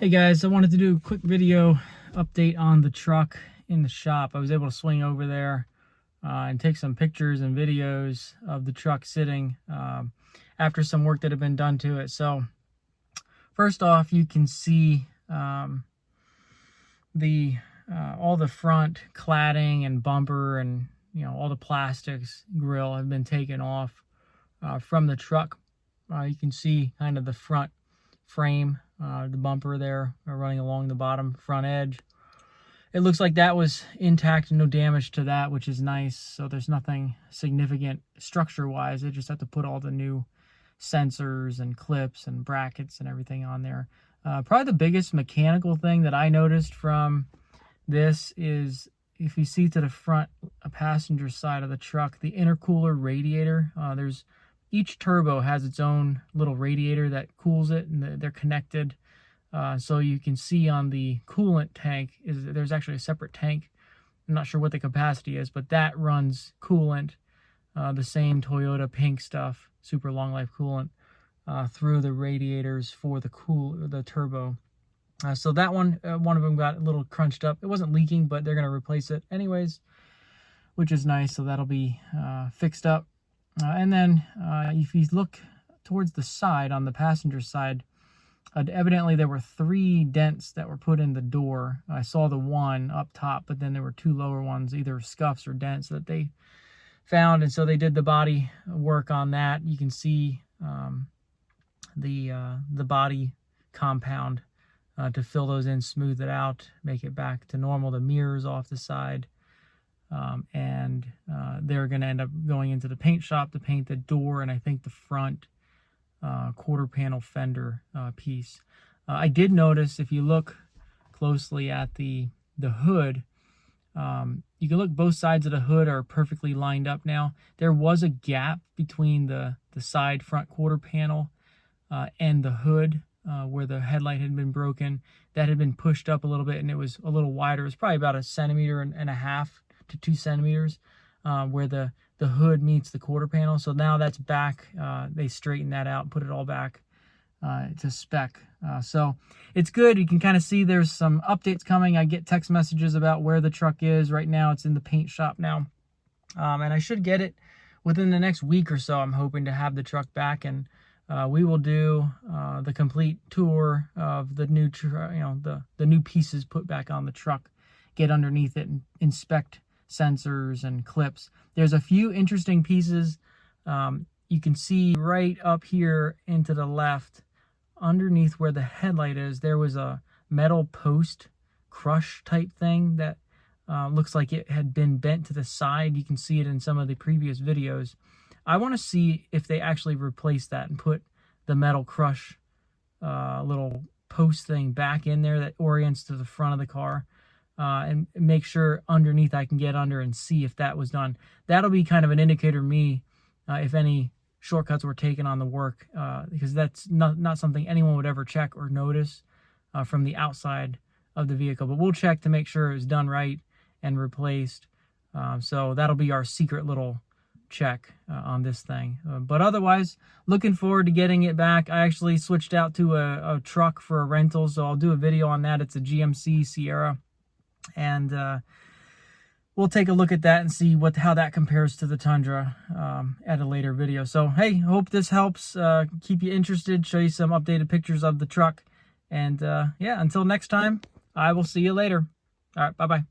Hey guys, I wanted to do a quick video update on the truck in the shop. I was able to swing over there and take some pictures and videos of the truck sitting after some work that had been done to it. So first off, you can see all the front cladding and bumper and all the plastics grill have been taken off from the truck. You can see kind of the front frame, the bumper there running along the bottom front edge. It looks like that was intact and no damage to that, which is nice. So there's nothing significant structure wise. They just have to put all the new sensors and clips and brackets and everything on there. Probably the biggest mechanical thing that I noticed from this is, if you see to the front passenger side of the truck, the intercooler radiator, each turbo has its own little radiator that cools it, and they're connected. So you can see on the coolant tank, there's actually a separate tank. I'm not sure what the capacity is, but that runs coolant, the same Toyota pink stuff, super long life coolant, through the radiators for the turbo. So that one of them got a little crunched up. It wasn't leaking, but they're going to replace it anyways, which is nice. So that'll be fixed up. And then if you look towards the side, on the passenger side, evidently there were 3 dents that were put in the door. I saw the one up top, but then there were 2 lower ones, either scuffs or dents that they found. And so they did the body work on that. You can see the body compound to fill those in, smooth it out, make it back to normal. The mirrors off the side. And they're going to end up going into the paint shop to paint the door and I think the front quarter panel fender piece. I did notice, if you look closely at the hood, you can look, both sides of the hood are perfectly lined up now. There was a gap between the side front quarter panel and the hood where the headlight had been broken. That had been pushed up a little bit and it was a little wider. It was probably about 1.5 centimeters to 2 centimeters where the hood meets the quarter panel. So now that's back. They straightened that out and put it all back to spec. So it's good. You can kind of see there's some updates coming. I get text messages about where the truck is. Right now it's in the paint shop now. And I should get it within the next week or so. I'm hoping to have the truck back, and we will do the complete tour of the new the new pieces put back on the truck, get underneath it and inspect sensors and clips. There's a few interesting pieces. You can see right up here into the left, underneath where the headlight is, there was a metal post crush type thing that looks like it had been bent to the side. You can see it in some of the previous videos. I want to see if they actually replace that and put the metal crush little post thing back in there that orients to the front of the car. And make sure underneath I can get under and see if that was done. That'll be kind of an indicator to me if any shortcuts were taken on the work, because that's not something anyone would ever check or notice from the outside of the vehicle. But we'll check to make sure it was done right and replaced. So that'll be our secret little check on this thing. But otherwise, looking forward to getting it back. I actually switched out to a truck for a rental, so I'll do a video on that. It's a GMC Sierra. And we'll take a look at that and see how that compares to the Tundra at a later video. So, hey, hope this helps keep you interested, show you some updated pictures of the truck. And, yeah, until next time, I will see you later. All right, bye-bye.